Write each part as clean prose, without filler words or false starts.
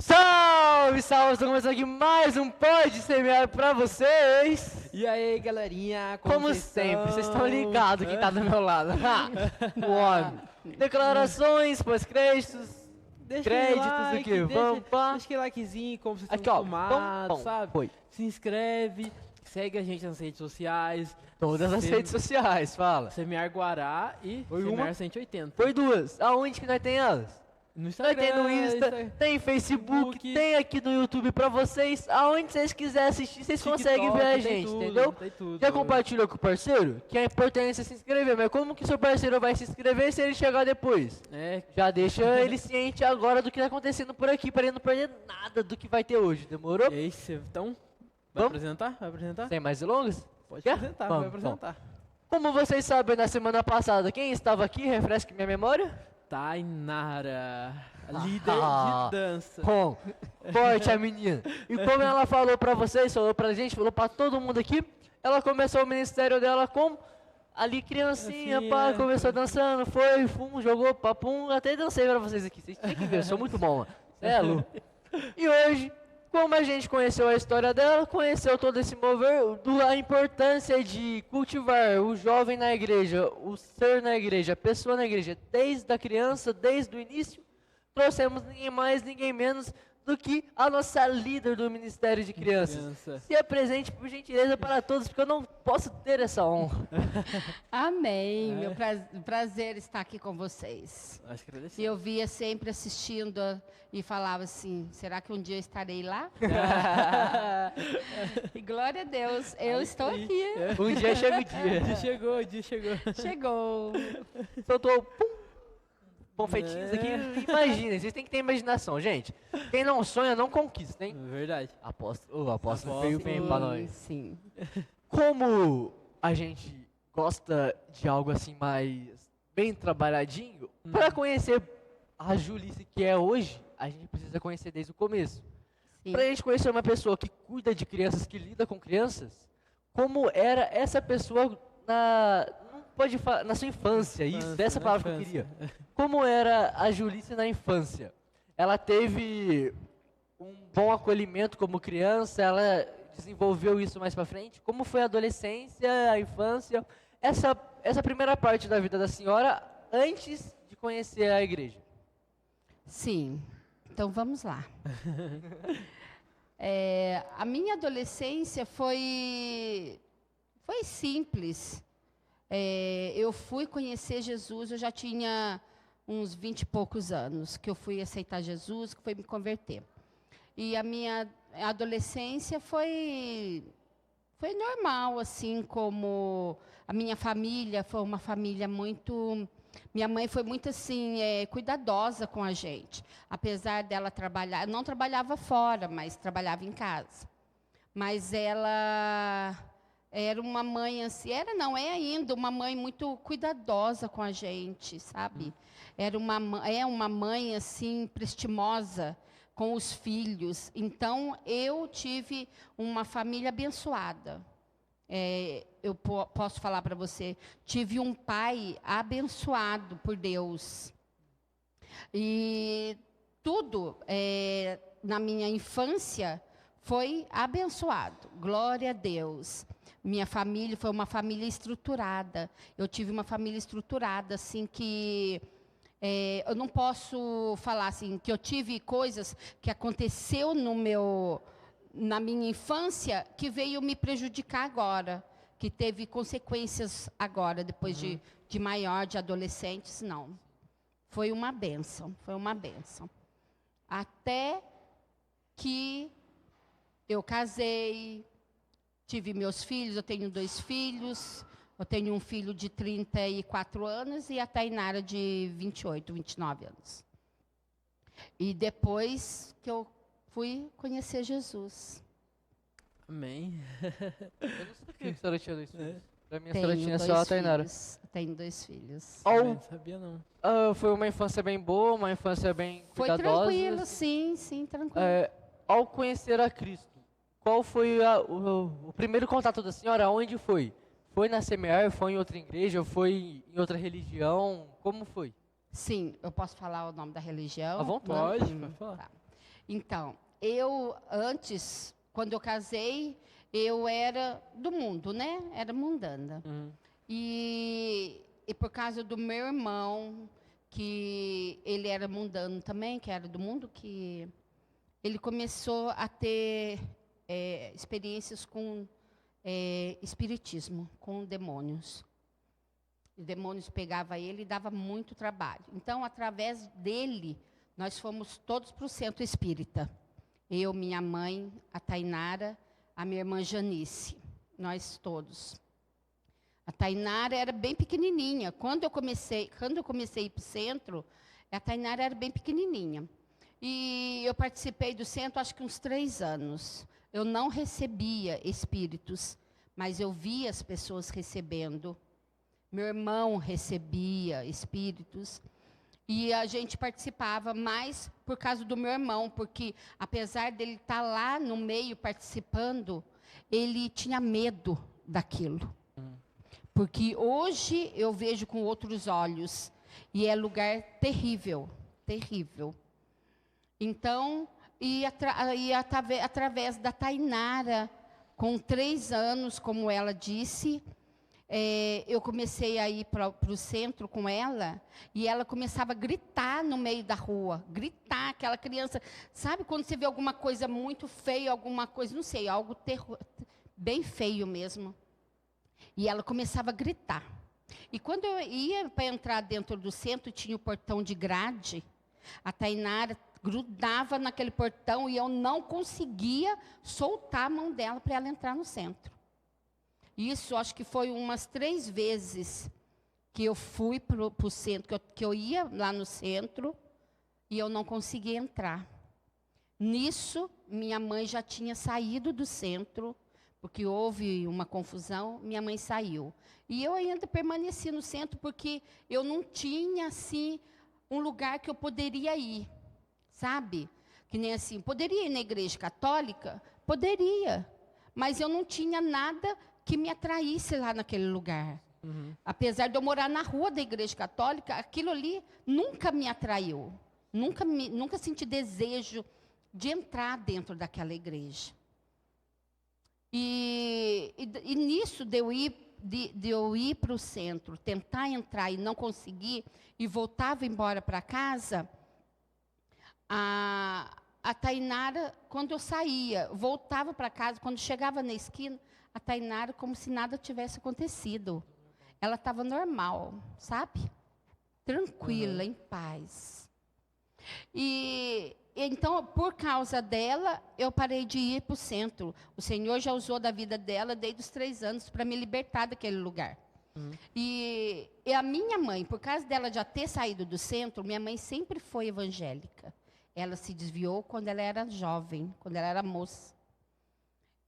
Salve, salve! Estou começando aqui mais um Pode Semear pra vocês! E aí, galerinha, Como vocês sempre, vocês estão estão? ligados quem tá do meu lado. Ha! O homem. Declarações, pós-créditos, Deixa créditos, like, o que? Vamos pá. deixa aquele likezinho, como vocês Aqui, estão ó. acostumados, Pum, sabe? foi. Se inscreve, segue a gente nas redes sociais. Todas as redes sociais, fala. Semear Guará e Foi Semear uma? 180. Foi duas. Aonde que nós tem elas? No Nós tem no Insta, Instagram, tem Facebook, Facebook. tem aqui no YouTube pra vocês. Aonde vocês quiserem assistir, vocês conseguem ver a tem gente, tudo, entendeu? tem tudo. Já compartilhou com o parceiro? Que é importante você se inscrever, mas como que seu parceiro vai se inscrever se ele chegar depois? É, Já deixa ele ciente agora do que tá acontecendo por aqui, para ele não perder nada do que vai ter hoje, demorou? é isso, então, Vamos? apresentar? Vai apresentar? Sem mais delongas? Pode Quer? apresentar, Vamos, vai apresentar. Como vocês sabem, na semana passada, quem estava aqui, refresque minha memória? Tainara, líder Ah. de dança. Bom, forte a menina. E como ela falou pra vocês, falou pra gente, falou pra todo mundo aqui, ela começou o ministério dela como ali criancinha, pá, Criancinha. começou dançando, foi, fum, jogou, papum, até dancei pra vocês aqui, vocês têm que ver, eu sou muito bom, mano. Cê é louco. E hoje, como a gente conheceu a história dela, conheceu todo esse mover, a importância de cultivar o jovem na igreja, o ser na igreja, a pessoa na igreja, desde a criança, desde o início, trouxemos ninguém mais, ninguém menos do que a nossa líder do Ministério de Crianças. Criança. Se apresente, por gentileza, para todos, porque eu não posso ter essa honra. Amém. É. Meu prazer estar aqui com vocês. Acho que agradecer. E eu via sempre assistindo e falava assim, será que um dia eu estarei lá? E glória a Deus, eu estou sim. aqui. Um dia chega o O dia. dia chegou, o dia chegou. Chegou. Soltou, pum, confetinhos aqui. Imaginem, vocês têm que ter imaginação, gente. Quem não sonha, não conquista, hein? Verdade. Aposto, aposto Aposto. veio bem pra Sim, nós. sim. Como a gente gosta de algo assim mais bem trabalhadinho, para conhecer a Julice que é hoje, a gente precisa conhecer desde o começo. Sim. Para a gente conhecer uma pessoa que cuida de crianças, que lida com crianças, como era essa pessoa não pode falar, na sua infância, isso, Infância, dessa na palavra que eu infância. queria. Como era a Julice na infância? Ela teve um bom acolhimento como criança, ela desenvolveu isso mais para frente? Como foi a adolescência, a infância? Essa primeira parte da vida da senhora antes de conhecer a igreja. Sim. Então vamos lá. A minha adolescência foi simples. Eu fui conhecer Jesus, eu já tinha uns 20 e poucos anos, que eu fui aceitar Jesus, que foi me converter. E a minha adolescência foi normal, assim, como a minha família foi uma família muito... Minha mãe foi muito, assim, cuidadosa com a gente. Apesar dela trabalhar, não trabalhava fora, mas trabalhava em casa. Mas ela era uma mãe, assim, é ainda uma mãe muito cuidadosa com a gente, sabe? É uma mãe, assim, prestimosa com os filhos. Então, eu tive uma família abençoada. Eu posso falar para você, tive um pai abençoado por Deus. E tudo na minha infância foi abençoado. Glória a Deus. Minha família foi uma família estruturada. Eu tive uma família estruturada, assim, que... eu não posso falar assim, que eu tive coisas que aconteceu na minha infância que veio me prejudicar agora, que teve consequências agora, depois de maior, de adolescentes, não. Foi uma bênção, foi uma bênção. Até que eu casei, tive meus filhos, eu tenho 2 filhos, eu tenho um filho de 34 anos e a Tainara de 28, 29 anos. E depois que eu fui conhecer Jesus. Amém. Eu não sabia que a senhora tinha 2 filhos. Pra mim, a Tenho senhora tinha 2 só a Tainara. filhos. Tenho 2 filhos. Também não sabia, não. Foi uma infância bem boa, uma infância bem Foi cuidadosa. tranquilo, sim, tranquilo. Ao conhecer a Cristo, qual foi o primeiro contato da senhora? Onde foi? Foi na Semear? Foi em outra igreja? Foi em outra religião? Como foi? Sim, eu posso falar o nome da religião? À vontade. Pode falar. Tá. Então, eu antes, quando eu casei, eu era do mundo, né? Era mundana. E por causa do meu irmão, que ele era mundano também, que era do mundo, que ele começou a ter experiências com espiritismo, com demônios. Os demônios pegavam ele e dava muito trabalho. Então, através dele, nós fomos todos para o centro espírita. Eu, minha mãe, a Tainara, a minha irmã Janice, nós todos. A Tainara era bem pequenininha. Quando eu comecei a ir para o centro, a Tainara era bem pequenininha. E eu participei do centro, acho que uns 3 anos. Eu não recebia espíritos, mas eu via as pessoas recebendo. Meu irmão recebia espíritos. E a gente participava mais por causa do meu irmão, porque apesar dele estar lá no meio participando, ele tinha medo daquilo. Porque hoje eu vejo com outros olhos, e é lugar terrível, terrível. Então, através da Tainara, com 3 anos, como ela disse, eu comecei a ir para o centro com ela, e ela começava a gritar no meio da rua, gritar, aquela criança, sabe quando você vê alguma coisa muito feia, alguma coisa, não sei, algo bem feio mesmo. E ela começava a gritar. E quando eu ia para entrar dentro do centro, tinha o portão de grade, a Tainara grudava naquele portão e eu não conseguia soltar a mão dela para ela entrar no centro. Isso, acho que foi umas 3 vezes que eu fui para o centro, que eu ia lá no centro e eu não conseguia entrar. Nisso, minha mãe já tinha saído do centro, porque houve uma confusão, minha mãe saiu. E eu ainda permaneci no centro, porque eu não tinha, assim, um lugar que eu poderia ir, sabe? Que nem assim, poderia ir na igreja católica? Poderia, mas eu não tinha nada que me atraísse lá naquele lugar. Apesar de eu morar na rua da igreja católica, aquilo ali nunca me atraiu. Nunca senti desejo de entrar dentro daquela igreja. E nisso de eu ir para o centro, tentar entrar e não conseguir, e voltava embora para casa, a Tainara, quando eu saía, voltava para casa, quando chegava na esquina, a Tainara, como se nada tivesse acontecido. Ela estava normal, sabe? Tranquila, em paz. E então, por causa dela, eu parei de ir para o centro. O Senhor já usou da vida dela desde os 3 anos para me libertar daquele lugar. E a minha mãe, por causa dela já ter saído do centro, minha mãe sempre foi evangélica. Ela se desviou quando ela era jovem, quando ela era moça.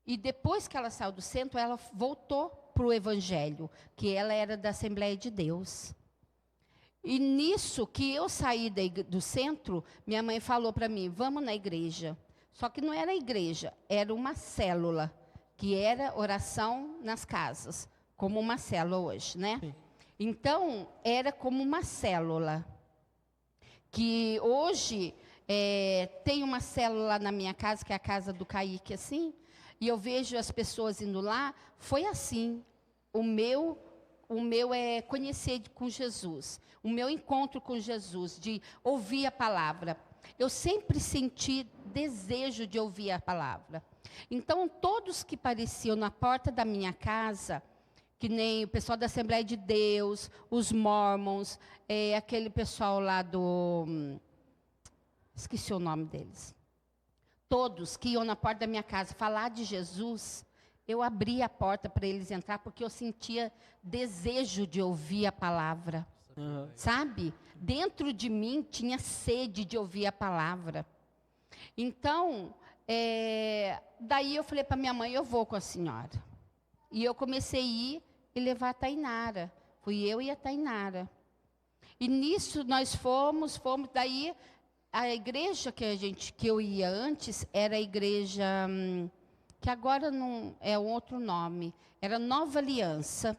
E depois que ela saiu do centro, ela voltou para o evangelho, que ela era da Assembleia de Deus. E nisso que eu saí do centro, minha mãe falou para mim, vamos na igreja. Só que não era igreja, era uma célula, que era oração nas casas, como uma célula hoje, né? Sim. Então, era como uma célula. Que hoje, tem uma célula na minha casa, que é a casa do Kaique, assim, e eu vejo as pessoas indo lá, foi assim. O meu é conhecer com Jesus. O meu encontro com Jesus, de ouvir a palavra. Eu sempre senti desejo de ouvir a palavra. Então, todos que apareciam na porta da minha casa, que nem o pessoal da Assembleia de Deus, os Mormons, aquele pessoal lá do... esqueci o nome deles. Todos que iam na porta da minha casa falar de Jesus, eu abria a porta para eles entrar, porque eu sentia desejo de ouvir a palavra. Sabe? Dentro de mim tinha sede de ouvir a palavra. Então, daí eu falei para minha mãe, eu vou com a senhora. E eu comecei a ir e levar a Tainara. Fui eu e a Tainara. E nisso nós fomos, daí a igreja que eu ia antes era a igreja, que agora não é outro nome, era Nova Aliança,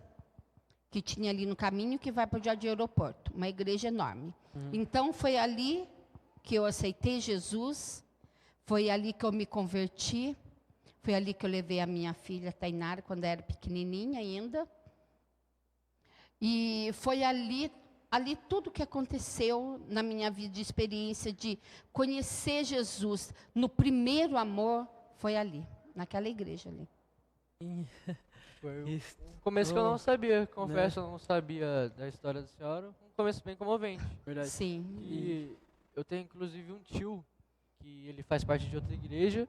que tinha ali no caminho que vai para o Jardim Aeroporto, uma igreja enorme. Então foi ali que eu aceitei Jesus, Foi ali que eu me converti. Foi ali que eu levei a minha filha Tainara, quando era pequenininha ainda. E foi ali tudo que aconteceu na minha vida, de experiência de conhecer Jesus no primeiro amor, foi ali, naquela igreja ali. Foi Isso. um começo que eu não sabia, confesso, eu não sabia da história da senhora. Um começo bem comovente. Verdade. Sim. E eu tenho inclusive um tio, que ele faz parte de outra igreja,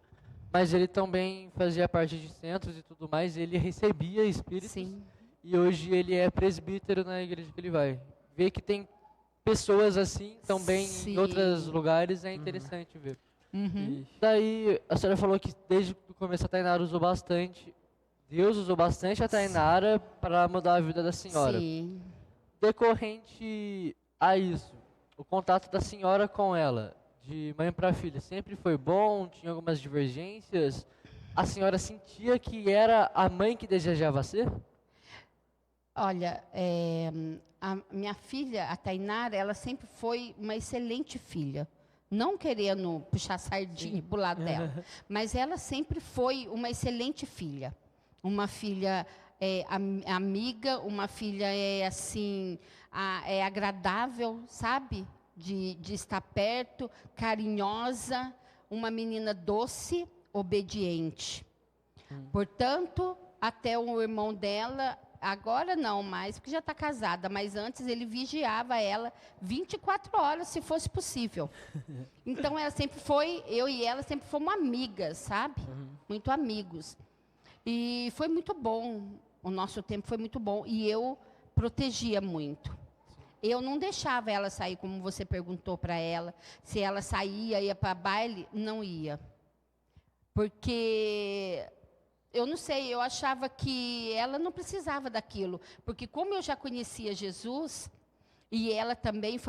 mas ele também fazia parte de centros e tudo mais, e ele recebia espíritos. Sim. E hoje ele é presbítero na igreja que ele vai. Ver que tem pessoas assim também Sim. em outros lugares é interessante ver. Uhum. Daí a senhora falou que desde o começo a Tainara usou bastante, Deus usou bastante a Tainara para mudar a vida da senhora. Sim. Decorrente a isso, o contato da senhora com ela, de mãe para filha, sempre foi bom? Tinha algumas divergências? A senhora sentia que era a mãe que desejava ser? Olha, a minha filha, a Tainara, ela sempre foi uma excelente filha. Não querendo puxar sardinha pro lado dela, mas ela sempre foi uma excelente filha. Uma filha amiga, uma filha assim, agradável, sabe? De estar perto, carinhosa, uma menina doce, obediente. Portanto, até o irmão dela, agora não mais, porque já está casada, mas antes ele vigiava ela 24 horas, se fosse possível. Então, ela sempre foi, eu e ela sempre fomos amigas, sabe? Muito amigos. E foi muito bom, o nosso tempo foi muito bom, e eu protegia muito. Eu não deixava ela sair, como você perguntou para ela, se ela saía, ia para baile, não ia. Porque, eu não sei, eu achava que ela não precisava daquilo. Porque como eu já conhecia Jesus, e ela também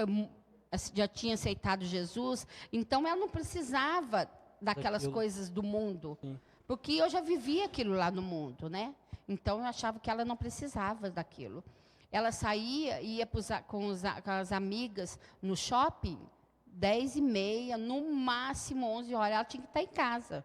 já tinha aceitado Jesus, então ela não precisava daquelas Daquilo. coisas do mundo. Sim. Porque eu já vivia aquilo lá no mundo, né? Então eu achava que ela não precisava daquilo. Ela saía, ia com as amigas no shopping, 10h30, no máximo 11 horas, ela tinha que estar em casa.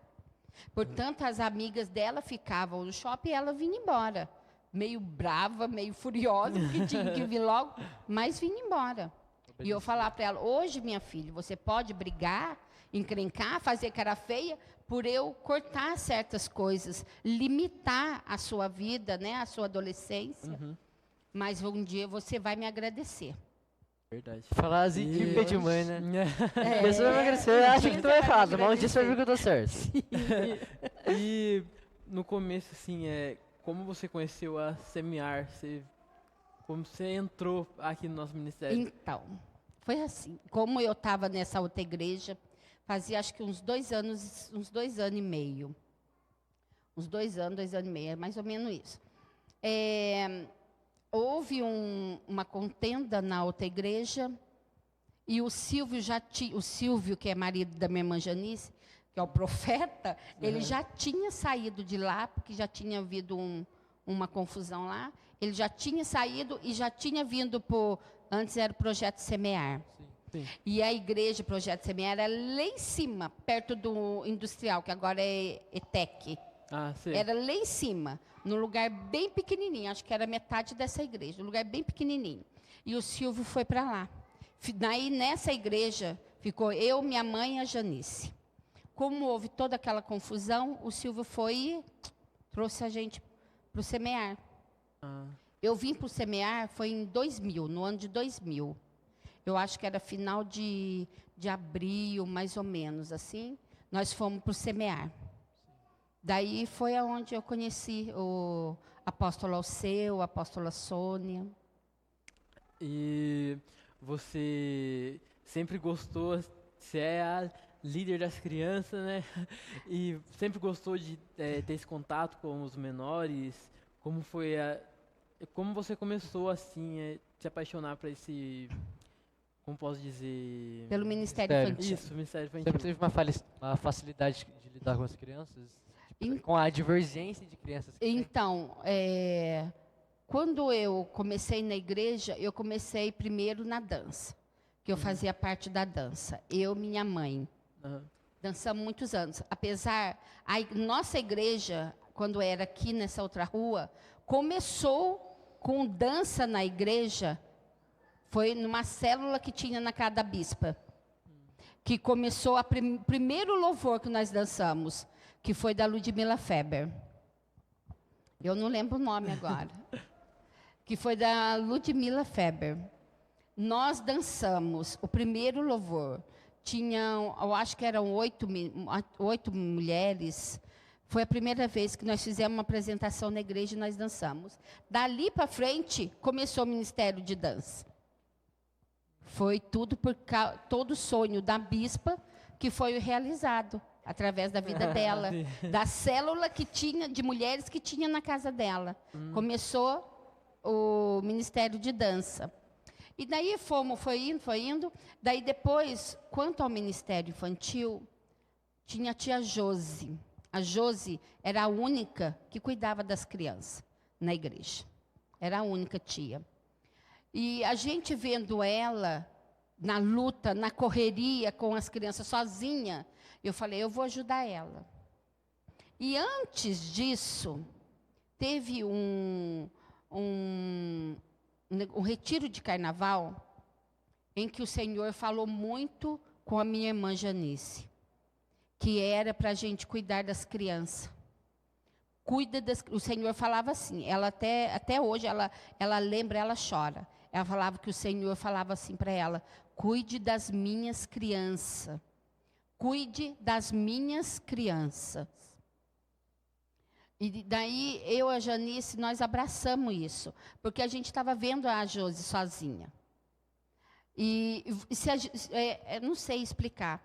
Portanto, as amigas dela ficavam no shopping e ela vinha embora. Meio brava, meio furiosa, porque tinha que vir logo, mas vinha embora. E eu falava para ela, hoje, minha filha, você pode brigar, encrencar, fazer cara feia, por eu cortar certas coisas, limitar a sua vida, né, a sua adolescência. Mas um dia você vai me agradecer. Verdade. Frase típica de mãe, né? É, Você vai emagrecer, um acha dia que tu você é vai me errado, mas um dia agradecer. você vai ver que eu tô certo. E no começo, assim, como você conheceu a Semear? Como você entrou aqui no nosso ministério? Então, foi assim. Como eu estava nessa outra igreja, fazia acho que uns 2 anos e meio. Uns 2 anos e meio, é mais ou menos isso. Houve uma contenda na outra igreja, e o Silvio, que é marido da minha irmã Janice, que é o profeta, ele já tinha saído de lá, porque já tinha havido uma confusão lá. Ele já tinha saído e já tinha vindo antes era o Projeto Semear. Sim. E a igreja Projeto Semear era lá em cima, perto do industrial, que agora é ETEC. Ah, sim. Era lá em cima, num lugar bem pequenininho, acho que era metade dessa igreja, um lugar bem pequenininho. E o Silvio foi para lá. Daí, nessa igreja, ficou eu, minha mãe e a Janice. Como houve toda aquela confusão, o Silvio foi e trouxe a gente para o Semear. Ah, Eu vim para o Semear, foi em 2000, no ano de 2000. Eu acho que era final de abril, mais ou menos, assim. Nós fomos para o Semear. Daí foi aonde eu conheci o apóstolo Alceu, a apóstola Sônia. e você sempre gostou, você é a líder das crianças, né? E sempre gostou de ter esse contato com os menores. Como você começou assim se apaixonar por esse, como posso dizer? Pelo Ministério Ministério. Infantil. Isso, Ministério Sempre Infantil. teve uma facilidade de lidar com as crianças? Em- Com a divergência de crianças que tem? Então, quando eu comecei na igreja, eu comecei primeiro na dança, que eu fazia parte da dança, eu e minha mãe. Aham. Dançamos muitos anos. Apesar, nossa igreja, quando era aqui nessa outra rua, começou com dança na igreja. Foi numa célula que tinha na casa da bispa. Que começou primeiro louvor que nós dançamos, que foi da Ludmila Feber. Eu não lembro o nome agora. Que foi da Ludmila Feber. Nós dançamos o primeiro louvor. Tinham, eu acho que eram 8 mulheres. Foi a primeira vez que nós fizemos uma apresentação na igreja e nós dançamos. Dali para frente, começou o ministério de dança. Foi tudo todo o sonho da bispa que foi realizado através da vida dela, da célula que tinha, de mulheres que tinha na casa dela. Começou o ministério de dança. E daí foi indo. Daí depois, quanto ao ministério infantil, tinha a tia Josi. A Josi era a única que cuidava das crianças na igreja. Era a única tia. E a gente vendo ela na luta, na correria com as crianças sozinha, eu falei, eu vou ajudar ela. E antes disso, teve um retiro de carnaval em que o Senhor falou muito com a minha irmã Janice, que era para a gente cuidar das crianças. O Senhor falava assim, ela até hoje, ela lembra, ela chora. Ela falava que o Senhor falava assim para ela, cuide das minhas crianças. Cuide das minhas crianças. E daí, eu e a Janice, nós abraçamos isso. Porque a gente estava vendo a Josi sozinha. Não sei explicar.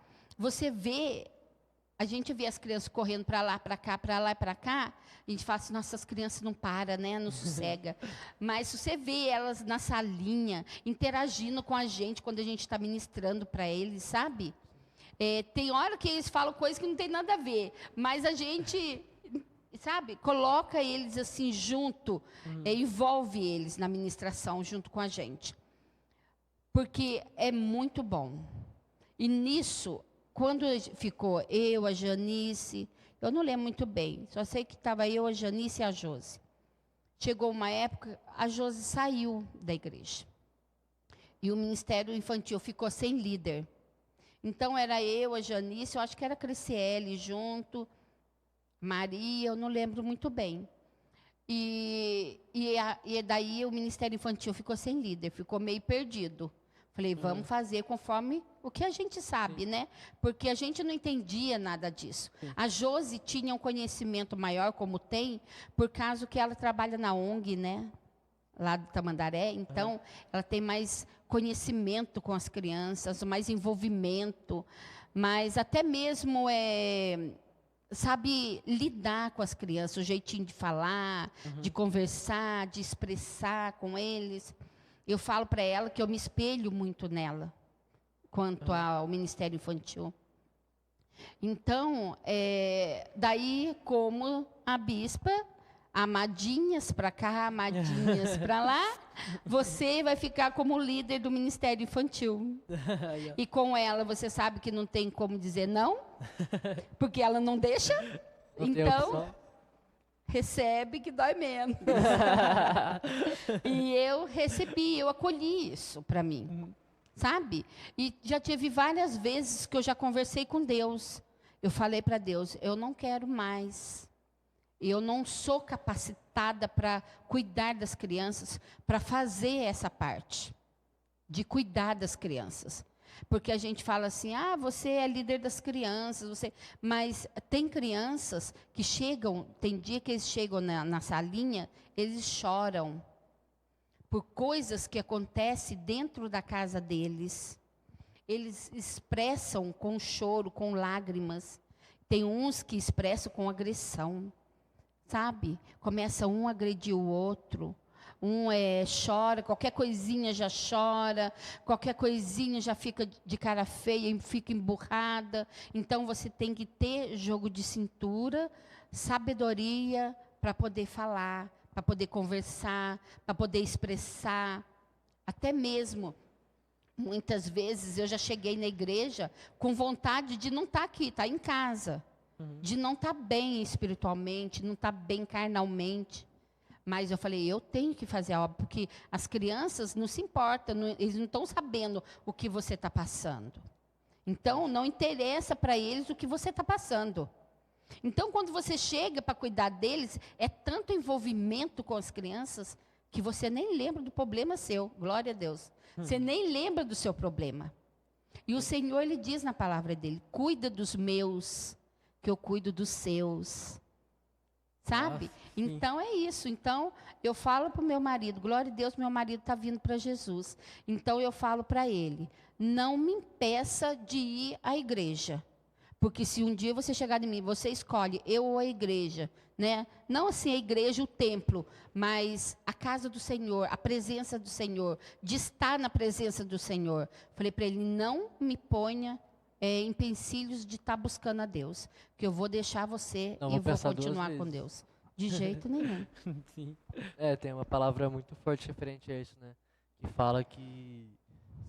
A gente vê as crianças correndo para lá, para cá, para lá e para cá, a gente fala assim, nossas crianças não param, né? Não sossega. Mas se você vê elas na salinha, interagindo com a gente, quando a gente está ministrando para eles, sabe? Tem hora que eles falam coisas que não tem nada a ver, mas a gente, sabe, coloca eles assim junto, envolve eles na ministração junto com a gente. Porque é muito bom. E nisso, quando ficou eu, a Janice, eu não lembro muito bem, só sei que estava eu, a Janice e a Josi. Chegou uma época, a Josi saiu da igreja. E o ministério infantil ficou sem líder. Então, era eu, a Janice, eu acho que era a Criciele junto, Maria, eu não lembro muito bem. E daí o ministério infantil ficou sem líder, ficou meio perdido. Falei, vamos fazer conforme o que a gente sabe, né? Porque a gente não entendia nada disso. A Josi tinha um conhecimento maior, como tem, por causa que ela trabalha na ONG, né? Lá do Tamandaré. Então, ela tem mais conhecimento com as crianças, mais envolvimento, mas até mesmo sabe lidar com as crianças, o jeitinho de falar, de conversar, de expressar com eles. Eu falo para ela que eu me espelho muito nela, quanto ao Ministério Infantil. Então, daí, como a bispa, amadinhas para cá, amadinhas para lá, você vai ficar como líder do Ministério Infantil. E com ela, você sabe que não tem como dizer não, porque ela não deixa. Então, recebe que dói menos. E eu acolhi isso para mim, sabe? E já tive várias vezes que eu já conversei com Deus. Eu falei para Deus, eu não quero mais. Eu não sou capacitada para cuidar das crianças, para fazer essa parte, de cuidar das crianças. Porque a gente fala assim, você é líder das crianças, mas tem crianças que chegam, tem dia que eles chegam na salinha, eles choram por coisas que acontecem dentro da casa deles. Eles expressam com choro, com lágrimas. Tem uns que expressam com agressão, sabe? Começa um a agredir o outro. Chora, qualquer coisinha já chora, qualquer coisinha já fica de cara feia, fica emburrada. Então, você tem que ter jogo de cintura, sabedoria para poder falar, para poder conversar, para poder expressar. Até mesmo Muitas vezes eu já cheguei na igreja com vontade de não estar aqui, estar em casa. De não estar bem espiritualmente, não estar bem carnalmente. Mas eu falei, eu tenho que fazer algo, porque as crianças não se importam, eles não estão sabendo o que você está passando. Então, não interessa para eles o que você está passando. Então, quando você chega para cuidar deles, é tanto envolvimento com as crianças, que você nem lembra do problema seu, glória a Deus. Você nem lembra do seu problema. E o Senhor, Ele diz na palavra dEle, cuida dos meus, que eu cuido dos seus. Sabe? Então é isso. Então eu falo para o meu marido, glória a Deus, meu marido está vindo para Jesus. Então eu falo para ele, não me impeça de ir à igreja. Porque se um dia você chegar em mim, você escolhe eu ou a igreja, né? Não assim a igreja, o templo, mas a casa do Senhor, a presença do Senhor, de estar na presença do Senhor. Falei para ele, não me ponha empecilhos de estar buscando a Deus, que eu vou deixar você e vou continuar com Deus. De jeito nenhum. Sim. Tem uma palavra muito forte referente a isso, né? Que fala que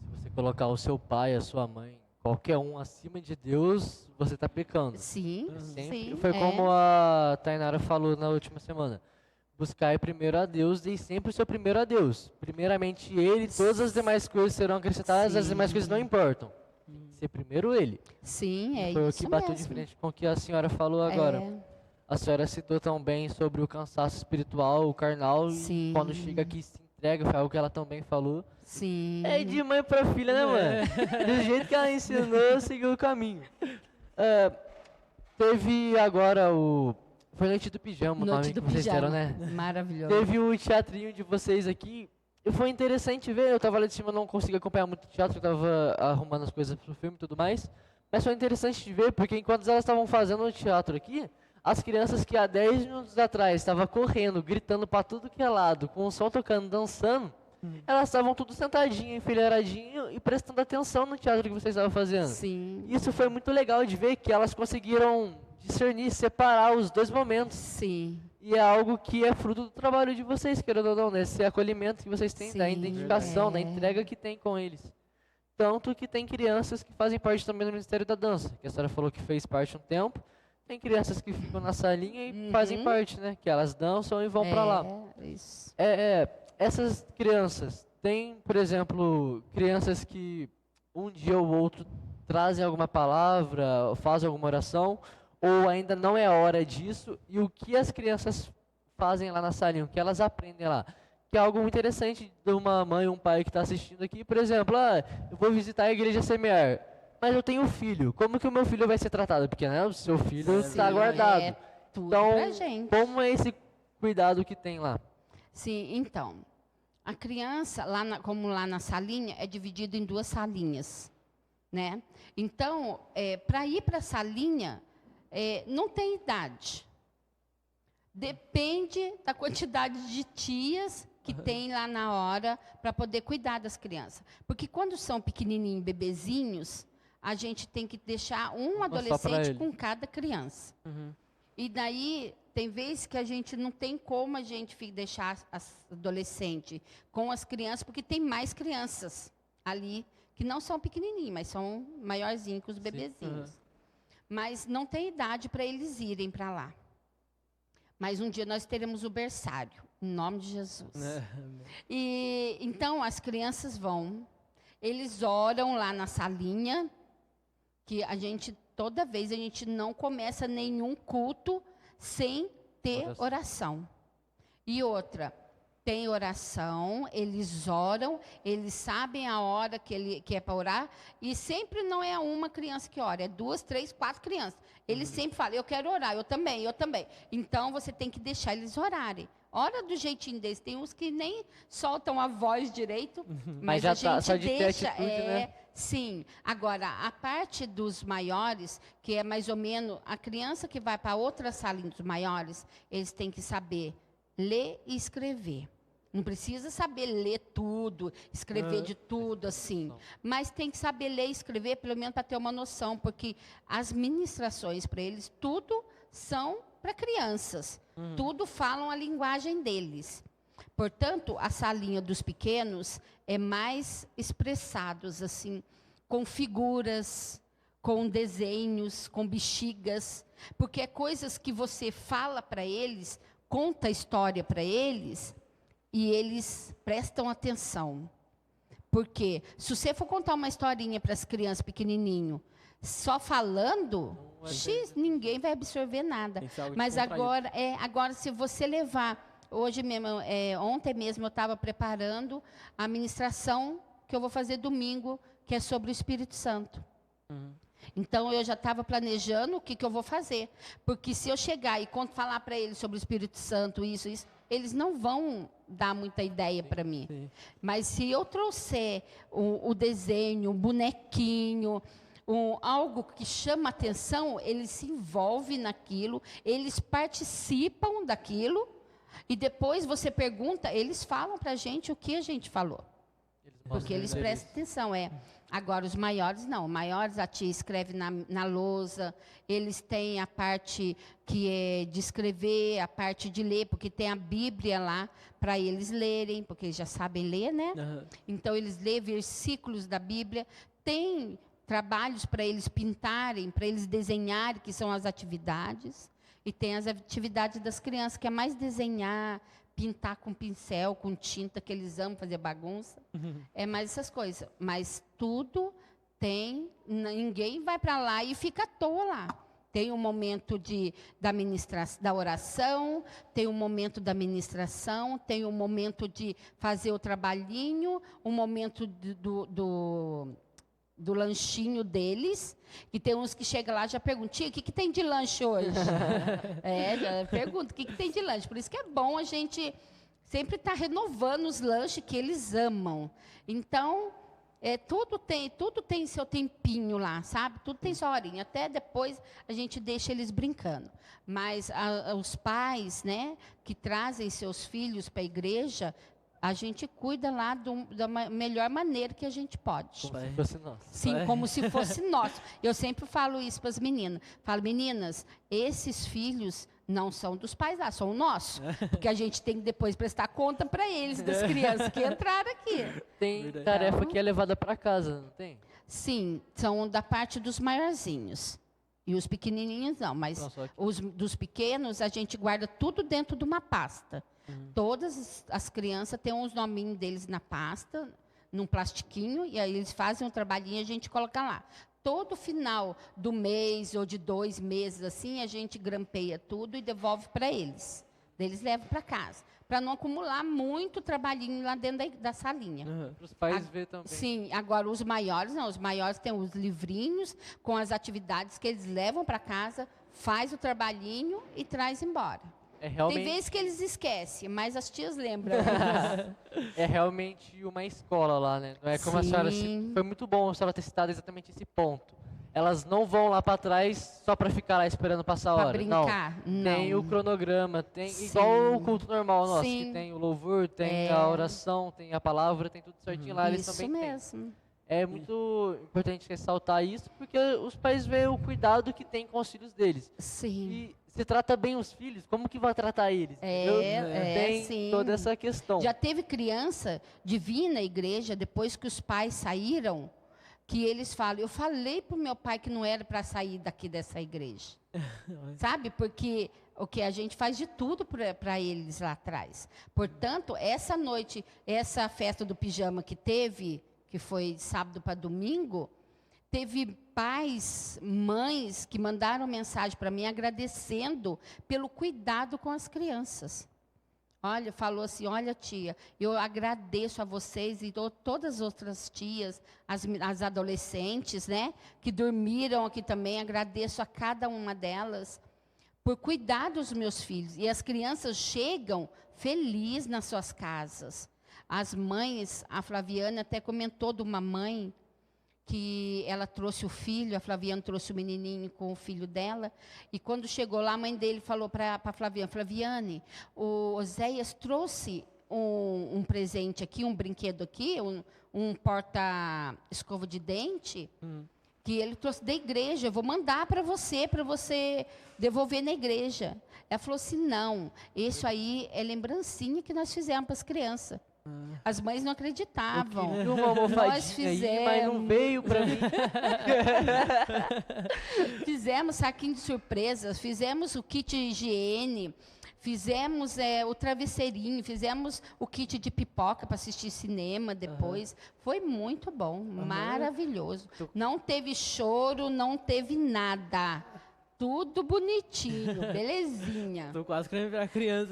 se você colocar o seu pai, a sua mãe, qualquer um acima de Deus, você está pecando. Sim, sim. Foi como a Tainara falou na última semana. Buscai primeiro a Deus e sempre o seu primeiro a Deus. Primeiramente Ele, todas as demais coisas serão acrescentadas, as demais coisas não importam. Ser primeiro Ele. Sim, Foi o que bateu de frente com o que a senhora falou agora. A senhora citou tão bem sobre o cansaço espiritual, o carnal, e quando chega aqui se entrega, foi algo que ela também falou. Sim. É de mãe pra filha, né, mano? Do jeito que ela ensinou, seguiu o caminho. Teve agora foi Noite do Pijama, o nome que vocês deram, né? Maravilhoso. Teve o teatrinho de vocês aqui. E foi interessante ver, eu tava lá de cima, não consegui acompanhar muito o teatro, eu tava arrumando as coisas pro filme e tudo mais. Mas foi interessante de ver, porque enquanto elas estavam fazendo o teatro aqui, as crianças que há 10 minutos atrás estavam correndo, gritando pra tudo que é lado, com o som tocando, dançando, elas estavam tudo sentadinho, enfileiradinho e prestando atenção no teatro que vocês estavam fazendo. Sim. Isso foi muito legal de ver, que elas conseguiram discernir, separar os dois momentos. Sim. E é algo que é fruto do trabalho de vocês, querendo ou não, nesse acolhimento que vocês têm, da identificação, da entrega que tem com eles. Tanto que tem crianças que fazem parte também do Ministério da Dança, que a senhora falou que fez parte um tempo. Tem crianças que ficam na salinha e fazem parte, né? Que elas dançam e vão para lá. Isso. Essas crianças, tem, por exemplo, crianças que um dia ou outro trazem alguma palavra, fazem alguma oração, ou ainda não é hora disso, e o que as crianças fazem lá na salinha, o que elas aprendem lá. Que é algo muito interessante de uma mãe ou um pai que está assistindo aqui, por exemplo, eu vou visitar a igreja semear, mas eu tenho um filho, como que o meu filho vai ser tratado? Porque né, o seu filho está guardado. Tudo então, pra gente. como é esse cuidado que tem lá? Sim, então, a criança, como lá na salinha, é dividido em 2 salinhas, né? Então, para ir para a salinha, não tem idade. Depende da quantidade de tias que tem lá na hora para poder cuidar das crianças. Porque quando são pequenininhos, bebezinhos, a gente tem que deixar um adolescente com cada criança. E daí, tem vezes que a gente não tem como a gente deixar as adolescentes com as crianças, porque tem mais crianças ali, que não são pequenininhos, mas são maiorzinhos que os bebezinhos. Mas não tem idade para eles irem para lá. Mas um dia nós teremos o berçário, em nome de Jesus. E então as crianças vão, eles oram lá na salinha, que toda vez a gente não começa nenhum culto sem ter oração. E outra, tem oração, eles oram, eles sabem a hora que é para orar, e sempre não é uma criança que ora, é 2, 3, 4 crianças. Eles sempre falam, eu quero orar, eu também. Então, você tem que deixar eles orarem. Ora do jeitinho deles. Tem uns que nem soltam a voz direito, mas já a gente só de deixa. ter atitude, né? Sim. Agora, a parte dos maiores, que é mais ou menos a criança que vai para outra salinha dos maiores, eles têm que saber ler e escrever. Não precisa saber ler tudo, escrever de tudo, assim. Mas tem que saber ler e escrever, pelo menos para ter uma noção, porque as ministrações para eles, tudo são para crianças. Tudo falam a linguagem deles. Portanto, a salinha dos pequenos é mais expressados, assim, com figuras, com desenhos, com bexigas, porque é coisas que você fala para eles, conta a história para eles, e eles prestam atenção. Porque se você for contar uma historinha para as crianças pequenininho, só falando, ninguém vai absorver nada. Mas agora se você levar, hoje mesmo, ontem mesmo eu estava preparando a ministração que eu vou fazer domingo, que é sobre o Espírito Santo. Então, eu já estava planejando o que eu vou fazer. Porque se eu chegar e falar para eles sobre o Espírito Santo, isso, eles não vão dar muita ideia para mim. Sim. Mas se eu trouxer o desenho, um bonequinho, algo que chama atenção, eles se envolvem naquilo, eles participam daquilo, e depois você pergunta, eles falam para a gente o que a gente falou. Porque eles prestam atenção, Agora, os maiores, não. Maiores, a tia escreve na lousa. Eles têm a parte que é de escrever, a parte de ler, porque tem a Bíblia lá para eles lerem, porque eles já sabem ler, né? Então, eles lêem versículos da Bíblia. Tem trabalhos para eles pintarem, para eles desenharem, que são as atividades. E tem as atividades das crianças, que é mais desenhar, pintar com pincel, com tinta, que eles amam fazer bagunça. É mais essas coisas. Mas tudo tem, ninguém vai para lá e fica à toa lá. Tem um momento da oração, tem um momento da ministração, tem um momento de fazer o trabalhinho, um momento do lanchinho deles, e tem uns que chegam lá e já perguntam, tia, o que tem de lanche hoje? Já pergunta, o que tem de lanche? Por isso que é bom a gente sempre estar renovando os lanches que eles amam. Então, tudo tem seu tempinho lá, sabe? Tudo tem sua horinha. Até depois a gente deixa eles brincando. Mas os pais, né, que trazem seus filhos para a igreja, a gente cuida lá da melhor maneira que a gente pode. Como se fosse nosso. Sim, como se fosse nosso. Eu sempre falo isso para as meninas. Falo, meninas, esses filhos não são dos pais lá, são nossos. Porque a gente tem que depois prestar conta para eles, das crianças que entraram aqui. Tem tarefa que é levada para casa, não tem? Sim, são da parte dos maiorzinhos. E os pequenininhos não, mas os dos pequenos a gente guarda tudo dentro de uma pasta. Todas as crianças têm uns nominhos deles na pasta, num plastiquinho, e aí eles fazem um trabalhinho e a gente coloca lá. Todo final do mês ou de 2 meses, assim, a gente grampeia tudo e devolve para eles. Eles levam para casa, para não acumular muito trabalhinho lá dentro da salinha. Para os pais verem também. Sim, agora os maiores não. Os maiores têm os livrinhos com as atividades que eles levam para casa, faz o trabalhinho e traz embora. Tem vezes que eles esquecem, mas as tias lembram. É realmente uma escola lá, né? Não é como a senhora... Foi muito bom a senhora ter citado exatamente esse ponto. Elas não vão lá para trás só para ficar lá esperando passar a hora. Para brincar? Não. Tem o cronograma, tem igual o culto normal nosso, que tem o louvor, tem a oração, tem a palavra, tem tudo certinho lá. Eles também têm. Isso mesmo. É muito importante ressaltar isso, porque os pais veem o cuidado que tem com os filhos deles. Sim. E se trata bem os filhos, como que vai tratar eles? Tem sim. toda essa questão. Já teve criança de vir na igreja, depois que os pais saíram, que eles falam, eu falei para o meu pai que não era para sair daqui dessa igreja. Sabe? Porque o que a gente faz de tudo para eles lá atrás. Portanto, essa noite, essa festa do pijama que teve, que foi de sábado para domingo, teve pais, mães que mandaram mensagem para mim agradecendo pelo cuidado com as crianças. Olha, falou assim, olha tia, eu agradeço a vocês e todas as outras tias, as adolescentes, né, que dormiram aqui também, agradeço a cada uma delas por cuidar dos meus filhos. E as crianças chegam felizes nas suas casas. As mães, a Flaviana até comentou de uma mãe que ela trouxe o filho, a Flaviana trouxe o menininho com o filho dela, e quando chegou lá, a mãe dele falou para a Flaviana, Flaviane, o Oséias trouxe um presente aqui, um brinquedo aqui, um porta-escova de dente, que ele trouxe da igreja, eu vou mandar para você devolver na igreja. Ela falou assim, não, isso aí é lembrancinha que nós fizemos para as crianças. As mães não acreditavam. Eu queria uma almofadinha aí, mas não veio para mim. Fizemos saquinho de surpresas, fizemos o kit de higiene, fizemos o travesseirinho, fizemos o kit de pipoca para assistir cinema depois. Foi muito bom, maravilhoso. Não teve choro, não teve nada. Tudo bonitinho, belezinha. Tô quase querendo virar criança.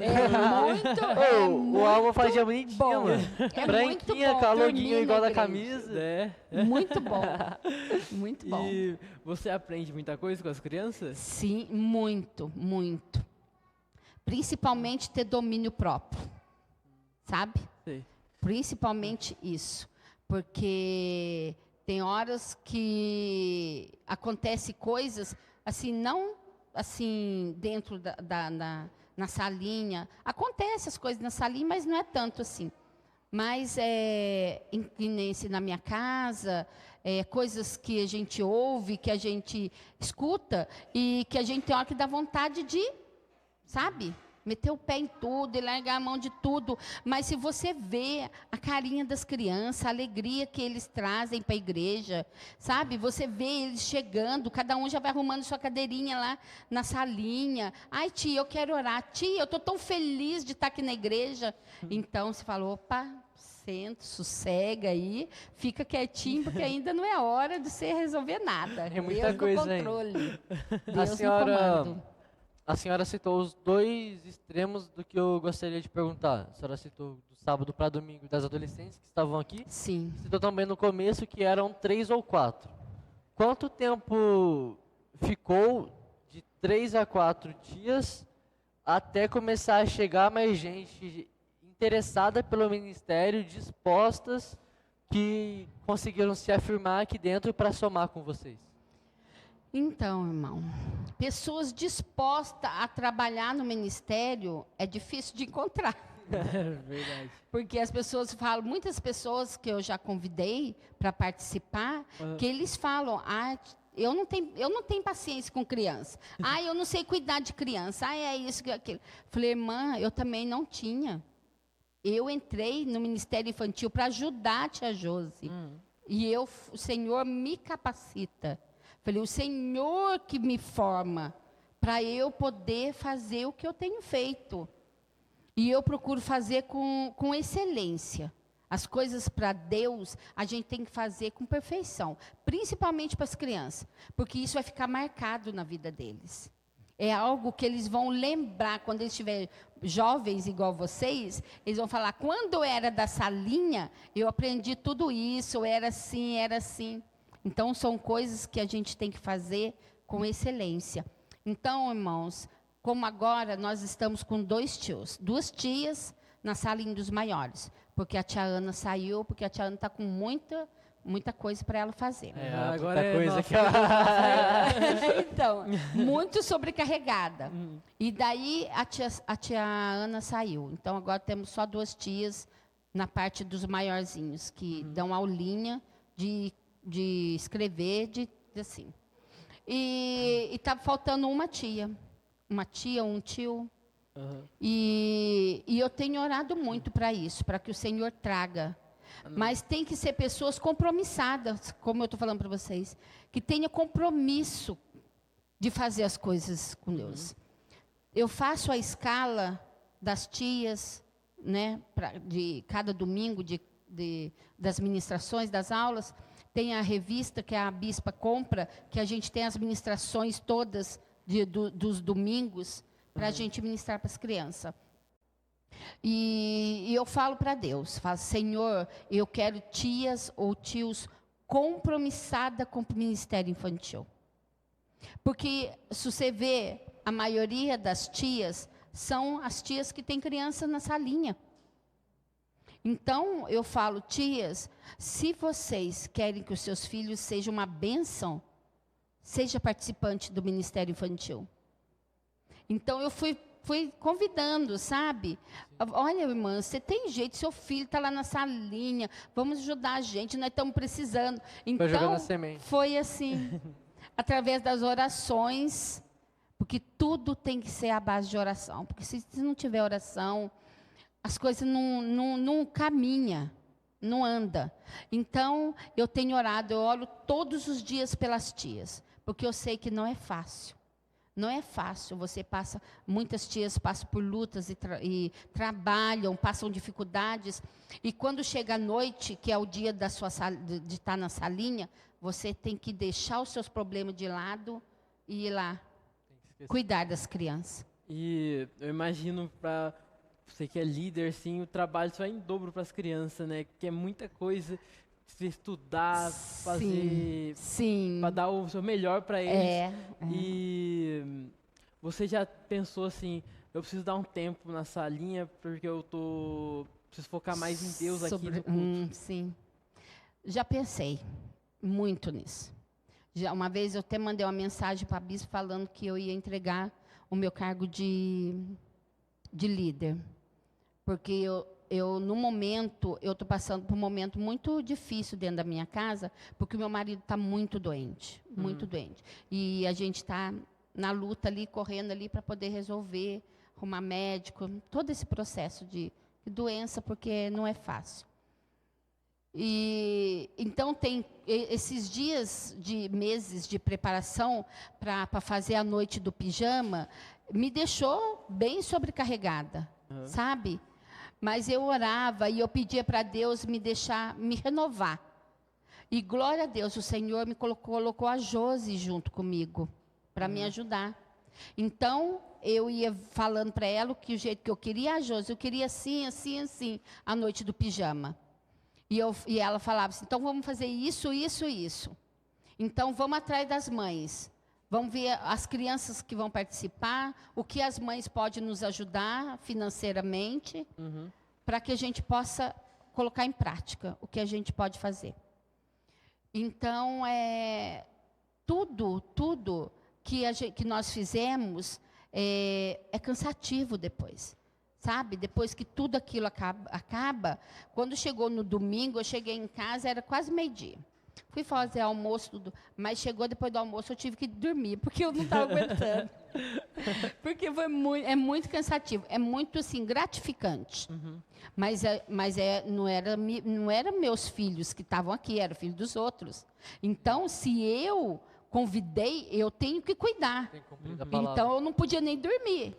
O almofadinha bonitinha, bom. mano. É Branquinha, muito com a bom loguinho dormir igual na da igreja. camisa. Muito bom, muito bom. E você aprende muita coisa com as crianças? Sim, muito, muito. Principalmente ter domínio próprio, sabe? Sei. Principalmente isso, porque tem horas que acontece coisas assim, não assim dentro na salinha. Acontece as coisas na salinha, mas não é tanto assim. Mas inclinência na minha casa, coisas que a gente ouve, que a gente escuta e que a gente tem hora que dá vontade de, sabe? Meter o pé em tudo e largar a mão de tudo. Mas se você vê a carinha das crianças, a alegria que eles trazem para a igreja, sabe? Você vê eles chegando, cada um já vai arrumando sua cadeirinha lá na salinha. Ai, tia, eu quero orar. Tia, eu estou tão feliz de estar aqui na igreja. Então, você falou, opa, senta, sossega aí, fica quietinho, porque ainda não é hora de você resolver nada. É muita Deus coisa no controle. A Deus no senhora... comando. A senhora citou os dois extremos do que eu gostaria de perguntar. A senhora citou do sábado para domingo das adolescentes que estavam aqui. Sim. Citou também no começo que eram 3 ou 4. Quanto tempo ficou de 3 a 4 dias até começar a chegar mais gente interessada pelo ministério, dispostas, que conseguiram se afirmar aqui dentro para somar com vocês? Então, irmão, pessoas dispostas a trabalhar no ministério é difícil de encontrar. Verdade. Porque as pessoas falam, muitas pessoas que eu já convidei para participar, que eles falam, eu não tenho paciência com criança. Eu não sei cuidar de criança. É isso, aquilo. Falei, irmã, eu também não tinha. Eu entrei no Ministério Infantil para ajudar a tia Josi. E o Senhor me capacita. Falei, o Senhor que me forma para eu poder fazer o que eu tenho feito. E eu procuro fazer com excelência. As coisas para Deus, a gente tem que fazer com perfeição. Principalmente para as crianças. Porque isso vai ficar marcado na vida deles. É algo que eles vão lembrar, quando eles estiverem jovens igual vocês, eles vão falar, quando eu era da salinha, eu aprendi tudo isso, eu era assim, era assim. Então, são coisas que a gente tem que fazer com excelência. Então, irmãos, como agora nós estamos com 2 tias na salinha dos maiores, porque a tia Ana saiu, porque a tia Ana está com muita coisa para ela fazer. Agora é coisa nossa. que ela... Então, muito sobrecarregada. E daí a tia Ana saiu. Então, agora temos só 2 tias na parte dos maiorzinhos, que dão aulinha de escrever, assim. E estava faltando uma tia, um tio. E eu tenho orado muito para isso, para que o Senhor traga. Mas tem que ser pessoas compromissadas, como eu estou falando para vocês, que tenham compromisso de fazer as coisas com Deus. Eu faço a escala das tias, né, de cada domingo, das ministrações, das aulas. Tem a revista que a bispa compra, que a gente tem as ministrações todas dos domingos, para a gente ministrar para as crianças. E eu falo para Deus, falo, Senhor, eu quero tias ou tios compromissadas com o ministério infantil. Porque, se você vê, a maioria das tias são as tias que têm criança na salinha. Então, eu falo, tias, se vocês querem que os seus filhos sejam uma bênção, seja participante do Ministério Infantil. Então, eu fui fui convidando, sabe? Olha, irmã, você tem jeito, seu filho está lá na salinha, vamos ajudar a gente, nós estamos precisando. Foi jogando Então, a semente. foi assim, através das orações, porque tudo tem que ser à base de oração. Porque se não tiver oração, as coisas não caminham, não anda. Então, eu tenho orado, eu oro todos os dias pelas tias, porque eu sei que não é fácil. Não é fácil, muitas tias passam por lutas e trabalham, passam dificuldades. E quando chega a noite, que é o dia de estar na salinha, você tem que deixar os seus problemas de lado e ir lá cuidar das crianças. E eu imagino para você que é líder, sim, o trabalho só é em dobro para as crianças, né? Que é muita coisa, você estudar, fazer, Sim. para dar o seu melhor para eles. E você já pensou assim, eu preciso dar um tempo na salinha porque preciso focar mais em Deus aqui no culto. Sim. Já pensei muito nisso. Uma vez eu até mandei uma mensagem para a bispo falando que eu ia entregar o meu cargo de líder. Porque no momento, eu estou passando por um momento muito difícil dentro da minha casa, porque o meu marido está muito doente, muito doente. E a gente está na luta ali, correndo ali para poder resolver, arrumar médico, todo esse processo de doença, porque não é fácil. E então tem esses meses de preparação para fazer a noite do pijama, me deixou bem sobrecarregada, sabe? Mas eu orava e eu pedia para Deus me renovar. E glória a Deus, o Senhor me colocou a Josi junto comigo, para me ajudar. Então, eu ia falando para ela que o jeito que eu queria, a Josi, eu queria assim, assim, assim, a noite do pijama. E ela falava assim, então vamos fazer isso, isso, isso. Então, vamos atrás das mães. Vamos ver as crianças que vão participar, o que as mães podem nos ajudar financeiramente, para que a gente possa colocar em prática o que a gente pode fazer. Então, tudo que nós fizemos é cansativo depois. Sabe? Depois que tudo aquilo acaba, quando chegou no domingo, eu cheguei em casa, era quase meio-dia. Fui fazer almoço, tudo, mas chegou depois do almoço, eu tive que dormir, porque eu não estava aguentando. Porque é muito cansativo, é muito assim, gratificante. Mas não era meus filhos que estavam aqui, era filho dos outros. Então, se eu convidei, eu tenho que cuidar. Então, eu não podia nem dormir.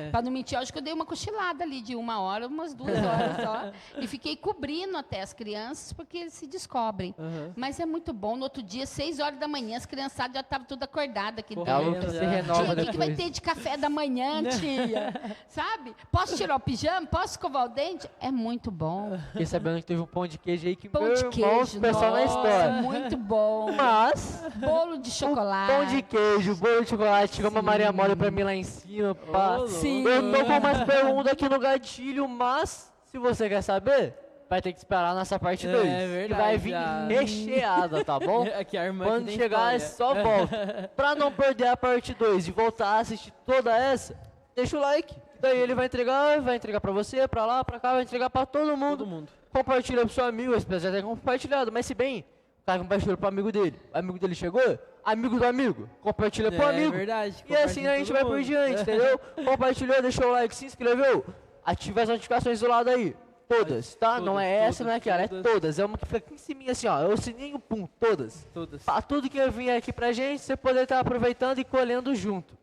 Para não mentir, acho que eu dei uma cochilada ali de 1 hora, umas 2 horas só. E fiquei cobrindo até as crianças, porque eles se descobrem. Mas é muito bom. No outro dia, 6 horas da manhã, as criançadas já estavam tudo acordadas aqui dentro. É algo que se renova Tia, o que vai ter de café da manhã, tia? Sabe? Posso tirar o pijama? Posso escovar o dente? É muito bom. Fiquei sabendo que teve um pão de queijo aí que Pão meu de irmão queijo, pensou na história. muito bom. Mas, Bolo de chocolate. pão de queijo, bolo de chocolate, chegou uma Maria Mole pra mim lá em cima, pá. Sim. Eu tô com umas perguntas aqui no gatilho, mas, se você quer saber, vai ter que esperar nessa parte 2. É verdade, que vai vir já. recheada, tá bom? Aqui a irmã Quando que tem chegar, história. é só volta. Pra não perder a parte 2 e voltar a assistir toda essa, deixa o like. Daí ele vai entregar pra você, pra lá, pra cá, vai entregar pra todo mundo. Todo mundo. Compartilha pro seu amigo, esse já tem compartilhado, mas se bem, o cara compartilhou pro amigo dele, o amigo dele chegou, amigo do amigo, compartilha pro amigo. É verdade. E assim a gente vai por diante, entendeu? Compartilhou, deixou o like, se inscreveu, ativa as notificações do lado aí. Todas, tá? Não é essa, não é aquela, é todas. É uma que fica aqui em cima assim, ó. É o sininho, pum, todas. Pra tudo que vir aqui pra gente, você poder estar aproveitando e colhendo junto.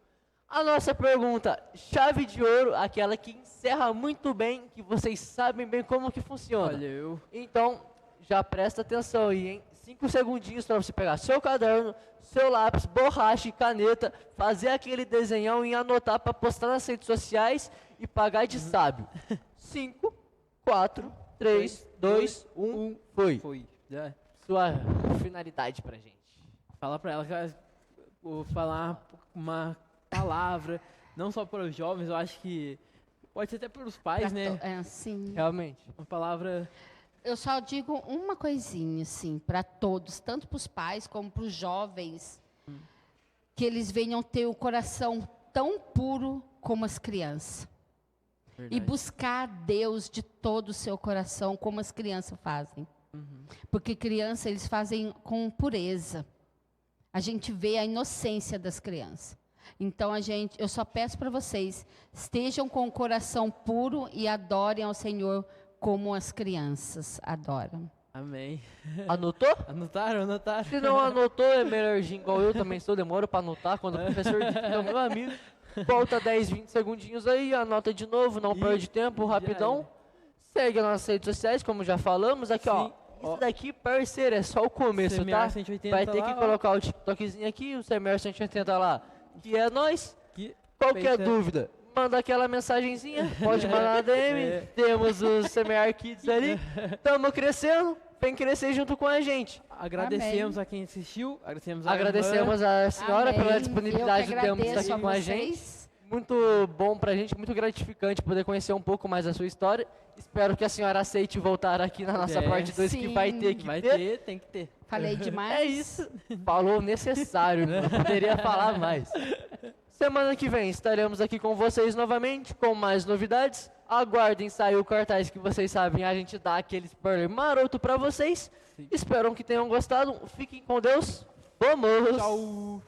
A nossa pergunta, chave de ouro, aquela que encerra muito bem, que vocês sabem bem como que funciona. Olha, Então, já presta atenção aí, hein? 5 segundinhos para você pegar seu caderno, seu lápis, borracha e caneta, fazer aquele desenhão e anotar para postar nas redes sociais e pagar de sábio. 5, 4, 3, 2, 1, foi. Foi. Já. Sua finalidade pra gente. Fala pra ela que eu vou falar uma palavra, não só para os jovens, eu acho que pode ser até para os pais, né? Sim. Realmente. Uma palavra... Eu só digo uma coisinha, assim, para todos, tanto para os pais como para os jovens, que eles venham ter o coração tão puro como as crianças. Verdade. E buscar Deus de todo o seu coração, como as crianças fazem. Porque crianças, eles fazem com pureza. A gente vê a inocência das crianças. Então, eu só peço para vocês, estejam com o coração puro e adorem ao Senhor como as crianças adoram. Amém. Anotou? Anotaram? Se não anotou, é melhorzinho, igual eu também sou, demoro para anotar. Quando o professor diz que é meu amigo, volta 10, 20 segundinhos aí, anota de novo, não perde tempo, rapidão. Segue as nossas redes sociais, como já falamos. Aqui, ó. Isso daqui, parceiro, é só o começo, CMR tá? 180 vai ter lá, que colocar o TikTokzinho aqui, o CMR 180 lá, que é nós. Qualquer dúvida, manda aquela mensagenzinha, pode mandar na DM. Temos o CMR Kids ali. Estamos crescendo, vem crescer junto com a gente. Agradecemos a quem assistiu, agradecemos a senhora Amém. pela disponibilidade de termos aqui com a vocês. gente. Muito bom pra gente, muito gratificante poder conhecer um pouco mais a sua história. Espero que a senhora aceite voltar aqui na nossa parte 2, que vai ter que ter. Tem que ter. Falei demais. É isso. Falou necessário, não poderia falar mais. Semana que vem estaremos aqui com vocês novamente, com mais novidades. Aguardem sair o cartaz que vocês sabem, a gente dá aquele spoiler maroto pra vocês. Espero que tenham gostado. Fiquem com Deus. Vamos! Tchau!